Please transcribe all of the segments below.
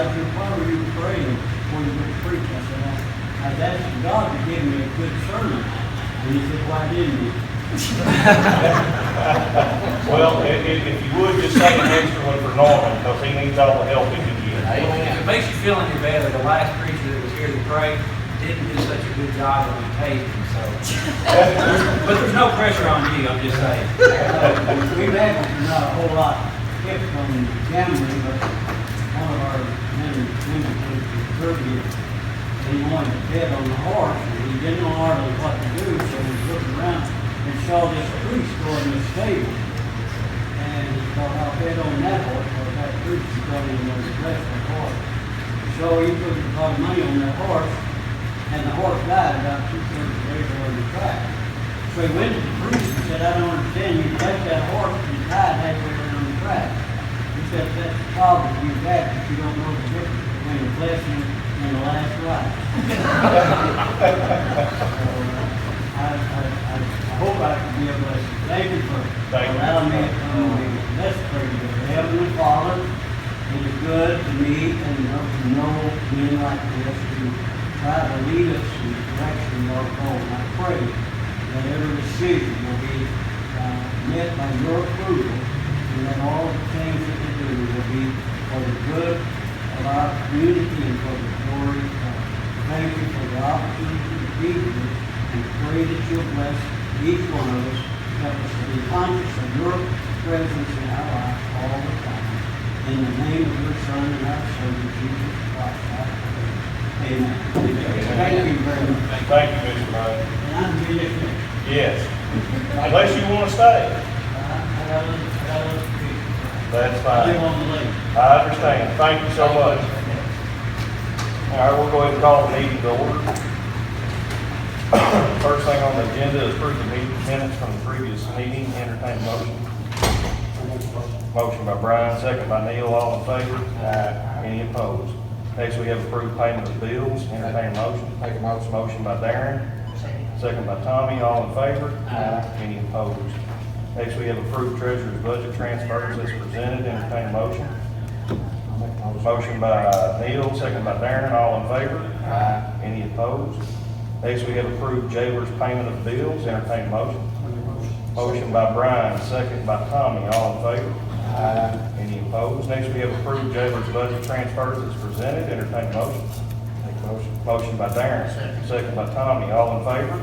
I said, why were you praying before you went to preach? I said, I was asking God to give me a good sermon. And he said, why didn't you? Well, if you would, just say an extra one for Norman, because he needs all the help he can get. It makes you feel in your belly. The last preacher that was here to pray didn't do such a good job on tasting, so. But there's no pressure on you, I'm just saying. We've had not a whole lot kept on gambling, but one of our men was Kirby, and he wanted to bet on the horse, and he didn't know hardly what to do, so he was looking around and saw this priest go in the stable. And he thought, I'll bet on that horse, because that priest is going to know the rest of the horse. So he put a lot of money on that horse, and the horse died about 2/3 of the way on the track. So he went to the priest and said, I don't understand, you take that horse and you died halfway around the track. He said, that's the problem you've got, but you don't know the difference between the blessing and the last ride. I hope I can be a blessing. Thank you for allowing me to come and be with you. Let's pray together. Heavenly Father, it is good to meet and to know men like this who try to lead us in the direction of our goal. I pray that every decision will be met by your approval, and that all the things that we do will be for the good of our community and for the glory of God. Thank you for the opportunity to be here, and pray that you'll bless each one of us, help us to be conscious of your presence in our lives all the time. In the name of your Son and our Savior, Jesus Christ, I pray. Amen. Thank you very much. Thank you, Mr. Murray. And I'm really finished. Yes. Unless you want to stay. I got a little bit. That's I fine. live on the lake. I understand. Thank you so much. All right, we'll go ahead and call the meeting to order. First thing on the agenda is approve the meeting minutes from the previous meeting. Entertain a motion. Motion by Brian, second by Neil. All in favor? Any opposed? Next, we have approved payment of bills. Entertain a motion. Make a motion. Motion by Darren, second by Tommy. All in favor? Any opposed? Next, we have approved treasurer's budget transfers as presented. Entertain a motion. Motion by Neil, second by Darren. All in favor? Any opposed? Next, we have approved jailer's payment of bills. Entertain a motion. Motion by Brian, second by Tommy. All in favor? Any opposed? Next, we have approved jailer's budget transfers as presented. Entertain a motion. Make a motion. Motion by Darren, second by Tommy. All in favor?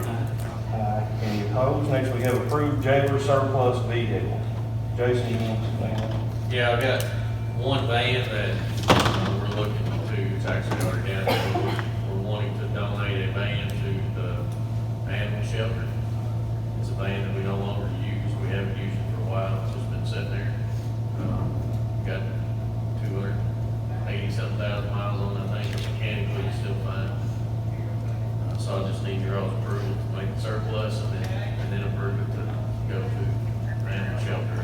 Any opposed? Next, we have approved jailer's surplus vehicle. Jason, you want to say? Yeah, I've got one van that we're looking to, it's actually already down there. We're wanting to donate a van to the animal shelter. It's a van that we no longer use. We haven't used it for a while. It's just been sitting there. Got 280-something thousand miles on that thing. Mechanically, it's still fine. So I just need your all's approval to make the surplus and then approve it to go to animal shelter.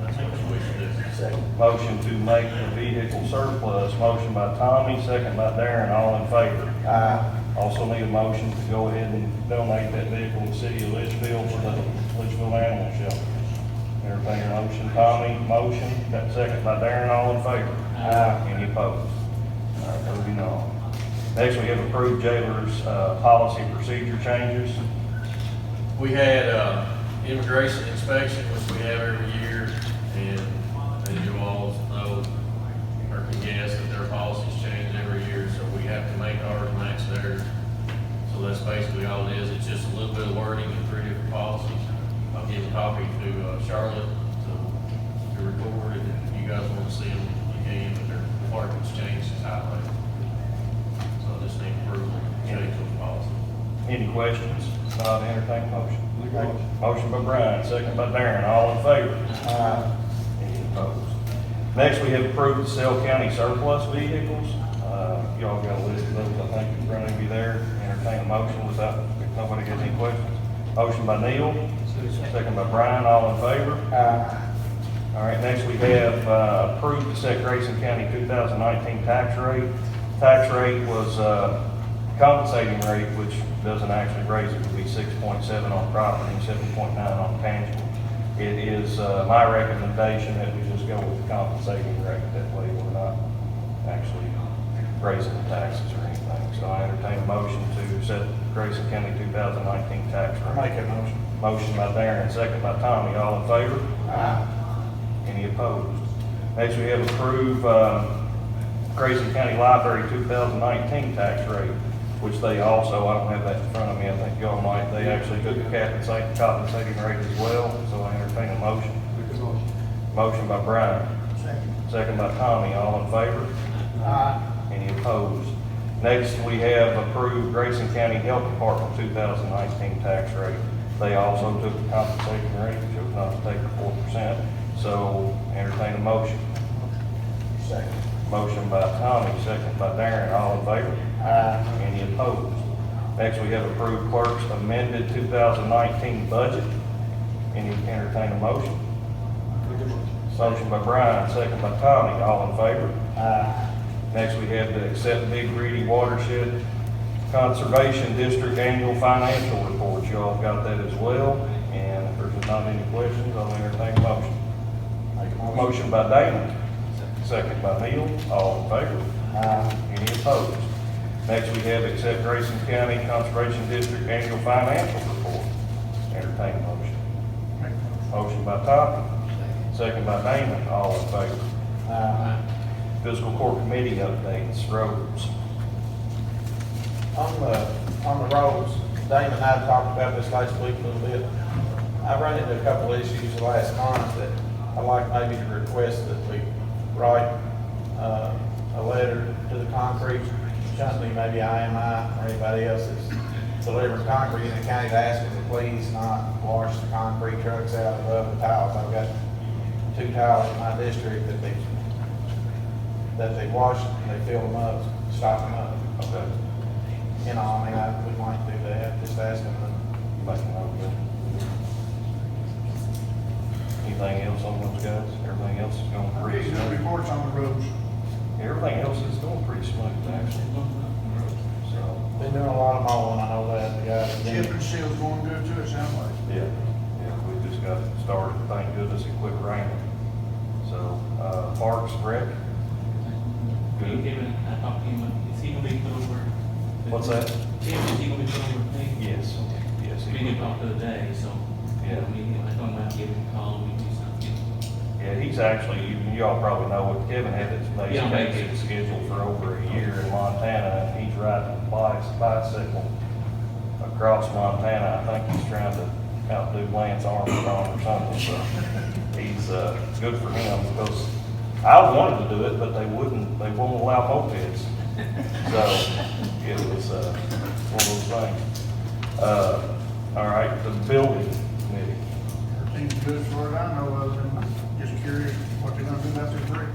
That's what we wish to do. Motion to make the vehicle surplus. Motion by Tommy, second by Darren. All in favor? Also need a motion to go ahead and donate that vehicle to the city of Litchfield for the Litchfield Animal Shelter. Entertain a motion. Tommy, motion. Got second by Darren. All in favor? Any opposed? All right, moving on. Next, we have approved jailer's policy procedure changes. We had immigration inspection, which we have every year, and as you all know, or can guess, that their policies change every year, so we have to make ours match theirs. So that's basically all it is. It's just a little bit of wording in 3 different policies. I'll give a copy to Charlotte to record, and if you guys want to see them, you can, but their department's changed, it's highlighted. So I just need approval to change those policies. Any questions? Not entertain motion. Motion by Brian, second by Darren. All in favor? Any opposed? Next, we have approved the Sale County surplus vehicles. Y'all got a list of those, I think, in front of you there. Entertain a motion without, if nobody has any questions. Motion by Neil, second by Brian. All in favor? All right, next we have approved to set Grayson County 2019 tax rate. Tax rate was compensating rate, which doesn't actually raise it, would be 6.7 on property and 7.9 on tangible. It is my recommendation that we just go with the compensating rate. That way we're not actually raising the taxes or anything. So I entertain a motion to set Grayson County 2019 tax rate. Make a motion. Motion by Darren, second by Tommy, all in favor? Aye. Any opposed? Next, we have approved Grayson County Library 2019 tax rate, which they also, I don't have that in front of me, I think y'all might, they actually took a compensating rate as well, so I entertain a motion. Motion by Brian, second by Tommy, all in favor? Aye. Any opposed? Next, we have approved Grayson County Health Department 2019 tax rate. They also took the compensating rate, chose not to take the 4%, so entertain a motion. Second. Motion by Tommy, second by Darren, all in favor? Aye. Any opposed? Next, we have approved clerk's amended 2019 budget. Any entertain a motion? Motion by Brian, second by Tommy, all in favor? Aye. Next, we have to accept Big Reedy Watershed Conservation District Annual Financial Report. You all got that as well, and if there's not any questions, I'll entertain a motion. Make a motion. Motion by Damon, second by Neal, all in favor? Aye. Any opposed? Next, we have accept Grayson County Conservation District Annual Financial Report. Entertain a motion. Motion by Tommy, second by Damon, all in favor? Aye. Fiscal Court Committee updates, roads. On the roads, Dave and I talked about this last week a little bit. I run into a couple of issues last month that I'd like maybe to request that we write a letter to the concrete company, maybe IMI or anybody else that's delivering concrete in the county to ask them to please not wash the concrete trucks out above the tiles. I've got 2 tiles in my district that they wash and they fill them up, stop them up. Okay. You know, I mean, we might do that, just ask them to. Make a note of it. Anything else on those guys? Everything else is going pretty No smooth. reports on the roads. Everything else is going pretty smooth, actually. So, Been doing a lot of mowing, I know that, the guys. Chip and seal's going good too, it sounds like. yeah, we just got started, thank goodness it quit raining. So, Parks, Rec, good. Kevin, I talked to him, is he gonna be put over? What's that? Kevin, is he gonna be put over with me? Yes, yes. We didn't talk the other day, so. Yeah. I told him I'd give him a call, we do something. Yeah, he's actually, you all probably know what Kevin had his Yeah, vacation scheduled for over a year in Montana, and he's riding a bicycle across Montana. I think he's trying to outdo Lance Armstrong or something, so he's, good for him, because I wanted to do it, but they won't allow mopeds. So, it was, one of those things. All right, the building committee. Everything's good as far as I know of, and I'm just curious what they're gonna do about this brick.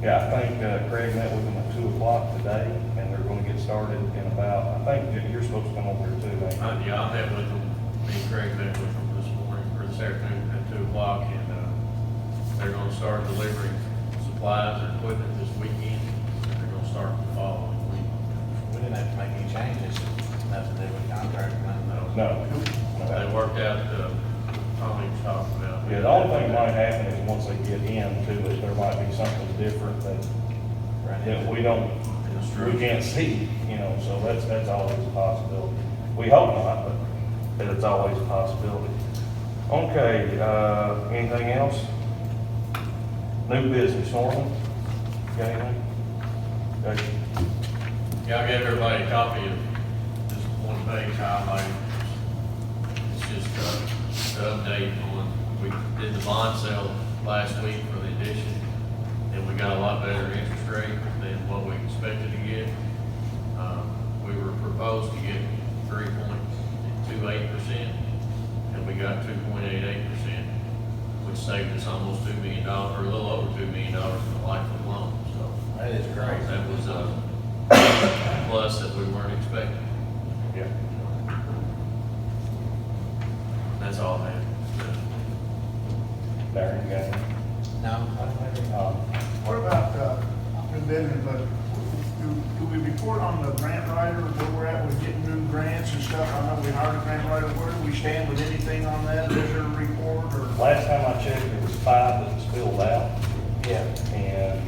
Yeah, I think Craig met with them at 2 o'clock today, and they're gonna get started in about, I think you're supposed to come over here too, ain't you? Yeah, I met with them, me and Craig met with them this morning, or this afternoon at 2 o'clock, and, they're gonna start delivering supplies or equipment this weekend, and they're gonna start the following week. We didn't have to make any changes, nothing to do with contract, nothing. No. They worked out, Tommy was talking about. Yeah, the only thing that might happen is once they get into it, there might be something different that we can't see, you know, so that's always a possibility. We hope not, but it's always a possibility. Okay, anything else? New business, Norman? Got anything? Okay. Yeah, I gave everybody a copy of this one page highlighted. It's just, an update on, we did the bond sale last week for the addition, and we got a lot better interest rate than what we expected to get. We were proposed to get 3.28%, and we got 2.88%, which saved us almost $2 million, or a little over $2 million in the life of the loan, so. That is great. That was a plus that we weren't expecting. Yeah. That's all I have. Darren, you got anything? No, I don't have any. What about, new business, but do we report on the grant writer, where we're at with getting new grants and stuff? I know we hired a grant writer, where do we stand with anything on that? Is there a report or? Last time I checked, there was 5 that was filled out, Yeah. and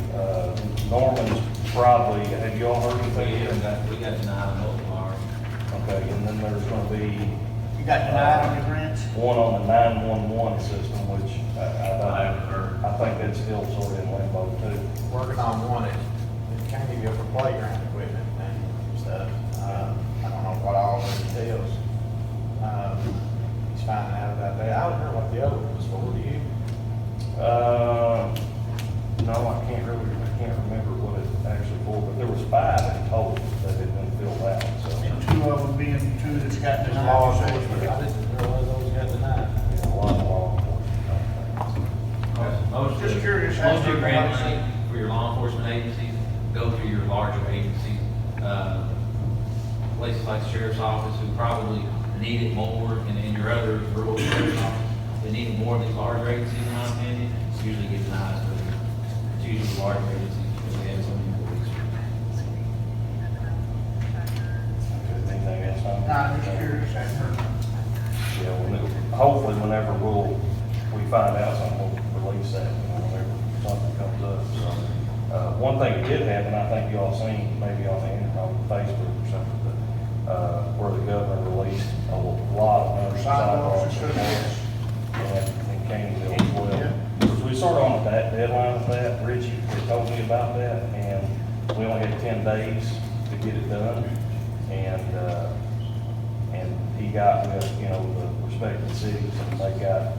Norman's probably, have you all heard anything yet? We got denied on those tomorrow. Okay, and then there's gonna be You got denied on your grants? one on the 911 system, which I haven't heard. I think that's still sort of in limbo too. Working on one, it kind of go for playground equipment and stuff. I don't know what all it entails. He's finding out about that. I don't know what the other one was for, do you? No, I can't remember what it actually for, but there was 5 in total that had been filled out, so. And 2 of them being 2 that's got Just denied. law you say? enforcement. I didn't realize those got denied. Yeah, a lot of law enforcement. Most Just of- curious how Most of your you- grant money for your law enforcement agencies go through your larger agencies. Places like the sheriff's office who probably need it more, and in your other rural sheriff's office, they need it more of these larger agencies, in my opinion. It's usually get denied, but it's usually the larger agencies because they have so many employees. Anything else on? Nah, I'm just curious, I heard. Yeah, hopefully whenever we find out something, we'll release that, whenever something comes up, so. One thing that did happen, I think you all seen, maybe on the internet, on Facebook or something, but, where the governor released a lot of money. Sidewalks and stuff, yes. And Caneyville as well. Because we sort of on that deadline with that, Richie had told me about that, and we only had 10 days to get it done. And he got with, the respective cities, and they got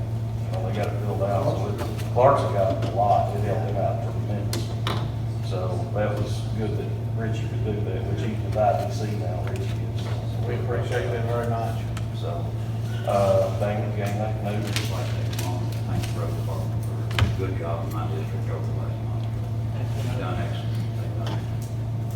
it filled out. So Clarkson got a lot, it helped him out tremendously. So that was good that Richie could do that, which he's with IDC now, Richie is. So We appreciate that very much. So, Damon, you got anything new? Just like that, thanks for the department for a good job in my district over the last month. They've done excellent. They've done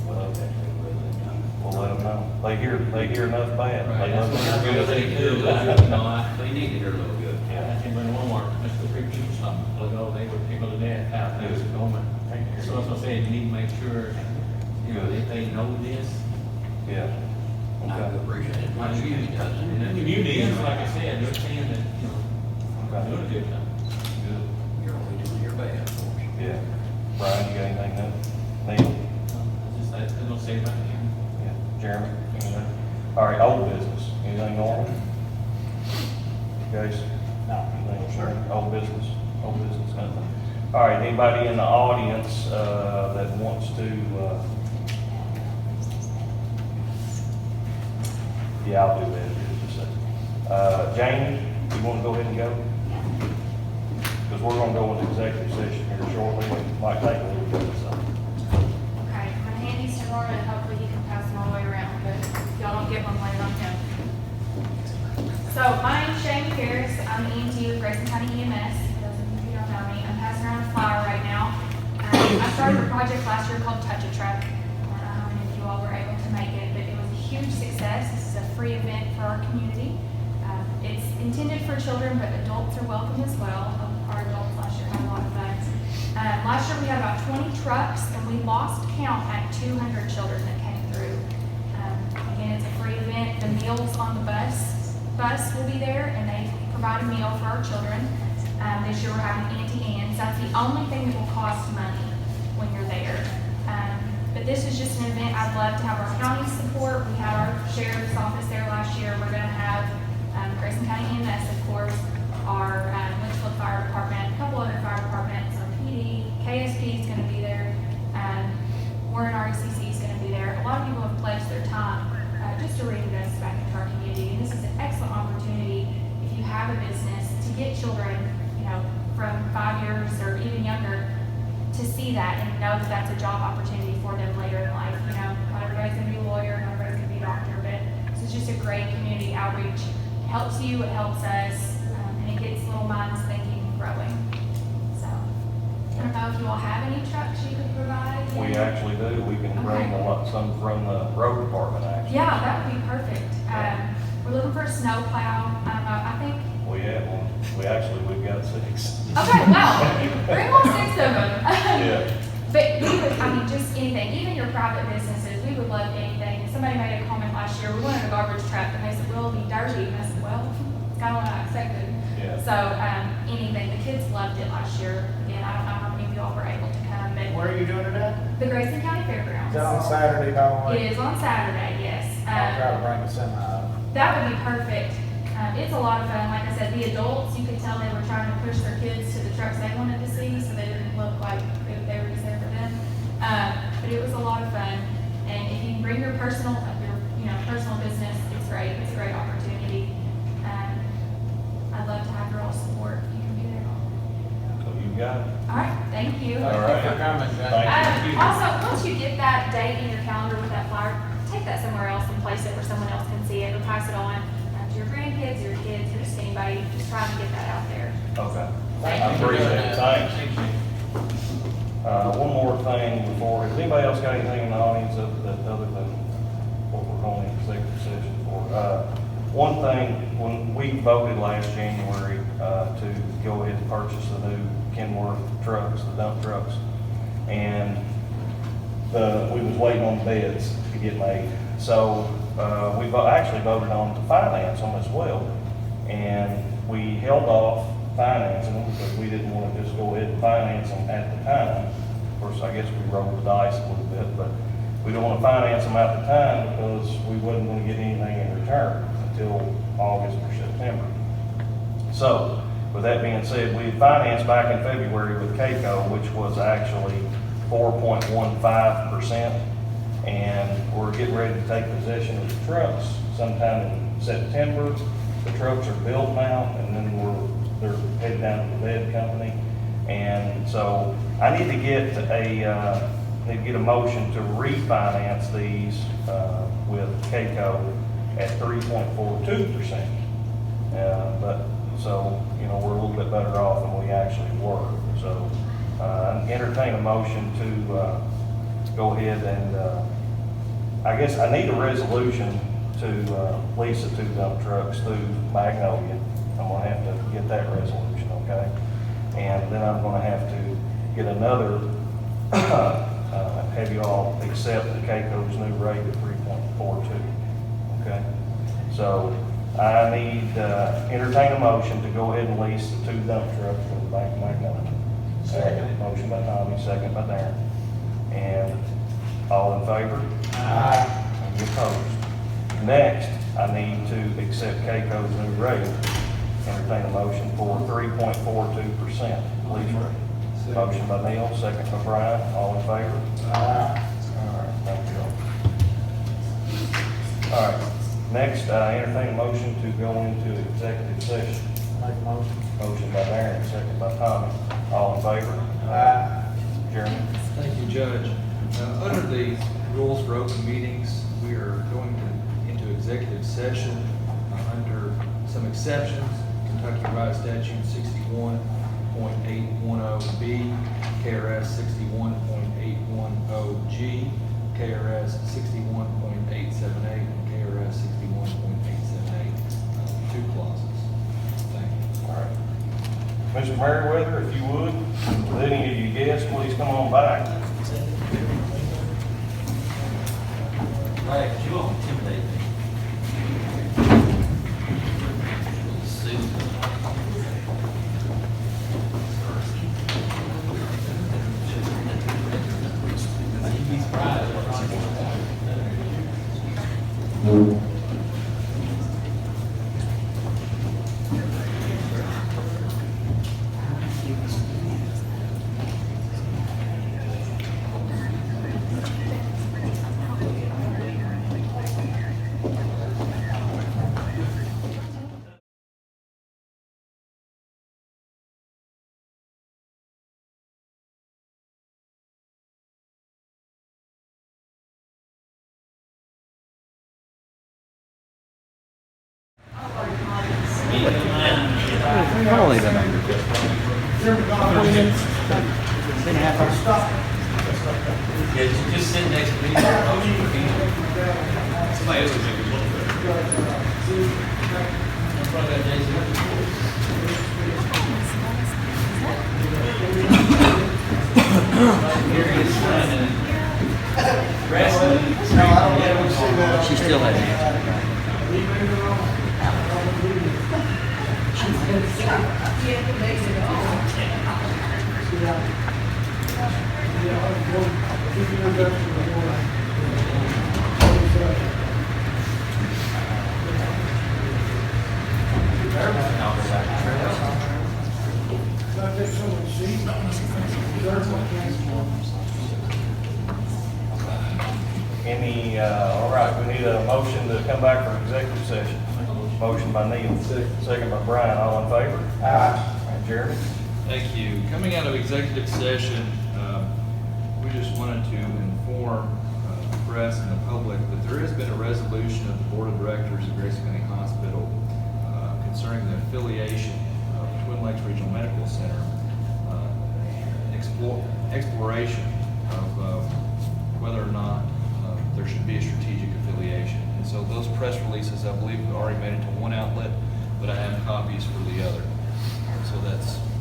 what they've actually really done. We'll let them know. They hear enough bad. They love to hear good. They do, They need to hear a little good. I can bring one more, Mr. Three people something, they were people to death, how things are going. So as I said, you need to make sure, if they know this. Yeah. I Okay. appreciate it. My community does. And the community is, like I said, they're saying that, Okay. doing a good job. Good. You're only doing your best, of course. Yeah. Brian, you got anything new? Neil? I don't say about him. Yeah. Jeremy? Anything? All right, old business. Anything on? Guys? No. Anything, sir? Old business? Old business, nothing. All right, anybody in the audience, that wants to, yeah, I'll do that in just a second. Jamie, you want to go ahead and go? Because we're going to go into executive session here shortly. It might take a little bit, so. Okay, I'm gonna hand these to Laura and hopefully you can pass them all the way around, but if y'all don't get one later on him. So my name's Jamie Harris. I'm the EMT with Grayson County EMS. Those of you who don't know me, I'm passing around a flyer right now. I started a project last year called Touch a Truck. I don't know how many of you all were able to make it, but it was a huge success. This is a free event for our community. It's intended for children, but adults are welcome as well. Our adults last year had a lot of fun. Last year we had about 20 trucks and we lost count at 200 children that came through. Again, it's a free event. The meals on the bus will be there and they provide a meal for our children. This year we're having Auntie Anne's. That's the only thing that will cost money when you're there. But this is just an event I'd love to have our county support. We had our sheriff's office there last year. We're going to have Grayson County EMS, of course, our Litchfield Fire Department, a couple other fire departments, our PD, KSP is going to be there, Warren RCC is going to be there. A lot of people have pledged their time just to reinvest back into our community, and this is an excellent opportunity if you have a business to get children, from 5 years or even younger, to see that and know that that's a job opportunity for them later in life. Not everybody's going to be a lawyer, not everybody's going to be a doctor, but this is just a great community outreach. It helps you, it helps us, and it gets little minds thinking and growing. So, I don't know if you all have any trucks you could provide. We actually do. We can bring some from the road department, actually. Yeah, that would be perfect. We're looking for a snow plow. I think. We have one. We've got 6. Okay, wow. Bring all 6 of them. Yeah. But we would, just anything, even your private businesses, we would love anything. Somebody made a comment last year, we wanted a garbage truck, and they said, well, it'll be dirty. And I said, well, it's kind of what I expected. Yeah. So, anything, the kids loved it last year. Again, I don't know how many of y'all were able to come, But Where are you doing it at? the Grayson County Is Fairgrounds. that on Saturday, by the way? It is on Saturday, yes. I'll try to bring a semi. That would be perfect. It's a lot of fun. Like I said, the adults, you could tell they were trying to push their kids to the trucks they wanted to see, so they didn't look like they were just there for them. But it was a lot of fun. And if you can bring your personal business, it's great. It's a great opportunity. I'd love to have your all support. You can be there. So you got it. All right, thank you. Thank you for coming, Jane. Thank you. Also, once you get that date in your calendar with that flyer, take that somewhere else and place it where someone else can see it, or pass it on to your grandkids, your kids, or just anybody, just try and get that out there. Okay. Thank I you for appreciate doing it, that. thanks. One more thing before, has anybody else got anything in the audience other than what we're going into executive session for? One thing, when we voted last January, to go ahead and purchase the new Kenworth trucks, the dump trucks, and we was waiting on bids to get made. So, we actually voted on to finance them as well, and we held off financing them because we didn't want to just go ahead and finance them at the time. Of course, I guess we rolled the dice a little bit, but we don't want to finance them at the time because we wasn't going to get anything in return until August or September. So, with that being said, we financed back in February with KCO, which was actually 4.15%, and we're getting ready to take possession of the trucks sometime in September. The trucks are built now, and then they're headed down to the lead company. And so I need to get a motion to refinance these with KCO at 3.42%. So we're a little bit better off than we actually were. So entertain a motion to go ahead and I guess I need a resolution to lease the two dump trucks through Magnolia. I'm gonna have to get that resolution, okay? And then I'm gonna have to get another, have you all accept the KCO's new rate of 3.42, okay? So I need, entertain a motion to go ahead and lease the two dump trucks from the Bank of Magnolia. Second. Motion by Tommy, second by Darren. And all in favor? Aye. Any opposed? Next, I need to accept KCO's new rate. Entertain a motion for 3.42% lease rate. Motion by Neil, second by Brian, all in favor? Aye. All right, thank you all. All right, next, I entertain a motion to go into executive session. Make a motion. Motion by Darren, second by Tommy, all in favor? Aye. Jeremy? Thank you, Judge. Under the rules for open meetings, we are going into executive session under some exceptions. Kentucky Right Statute 61.810B, KRS 61.810G, KRS 61.878, and KRS 61.878, two clauses. Thank you. All right. Mr. Merriweather, if you would, with any of you guests, please come on back. Right, you won't intimidate me. You'd be surprised what Ron Yeah, just sit next to me. Somebody else will make it look better. Front of that, Jason. Here he is, running. Wrestling. She still has it. All right, we need a motion to come back for executive session. Motion by Neil, second by Brian, all in favor? Aye. Jeremy? Thank you. Coming out of executive session, we just wanted to inform the press and the public that there has been a resolution of the Board of Directors of Grayson County Hospital concerning the affiliation of Twin Lakes Regional Medical Center, exploration of whether or not there should be a strategic affiliation. And so those press releases, I believe, have already made it to one outlet, but I have copies for the other. So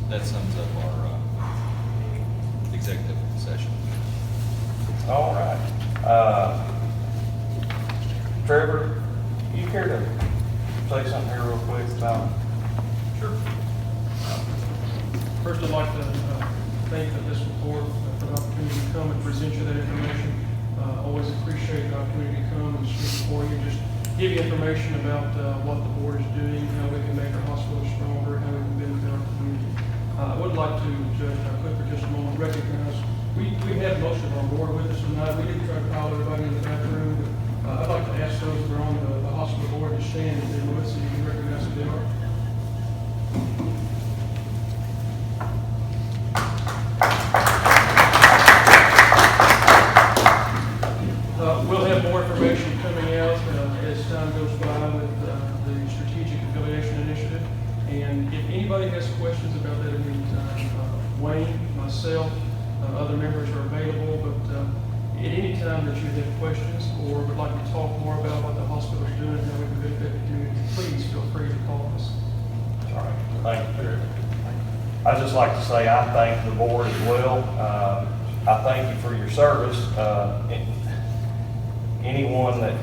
that sums up our executive session. All right. Trevor, you care to say something here real quick about? Sure. First, I'd like to thank the Fiscal Court for the opportunity to come and present you that information. Always appreciate the opportunity to come and speak before you, just give you information about what the board is doing, how we can make our hospital stronger, how we can benefit our community. I would like to, Judge, if I could for just a moment, recognize we have most of our board with us tonight. We didn't try to call everybody in the back room, but I'd like to ask those that are on the hospital board to stand if they're with us, so you can recognize who they are. We'll have more information coming out as time goes by with the Strategic Affiliation Initiative. And if anybody has questions about that in the meantime, Wayne, myself, other members are available. But at any time that you have questions or would like to talk more about what the hospital is doing and how we can benefit the community, please feel free to call us. All right, thank you, Trevor. I'd just like to say I thank the board as well. I thank you for your service. Anyone that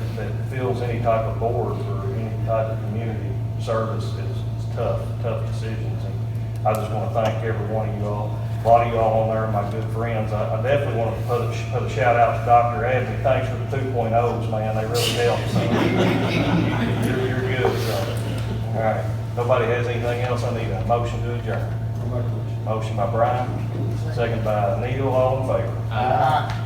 fills any type of board for any type of community service is tough decisions. And I just want to thank every one of you all. A lot of you all on there are my good friends. I definitely want to put a shout out to Dr. Abney. Thanks for the 2.0s, man. They really help. So you're good. So. All right. Nobody has anything else? I need a motion to adjourn. Motion by Brian, second by Neil. All in favor? Aye.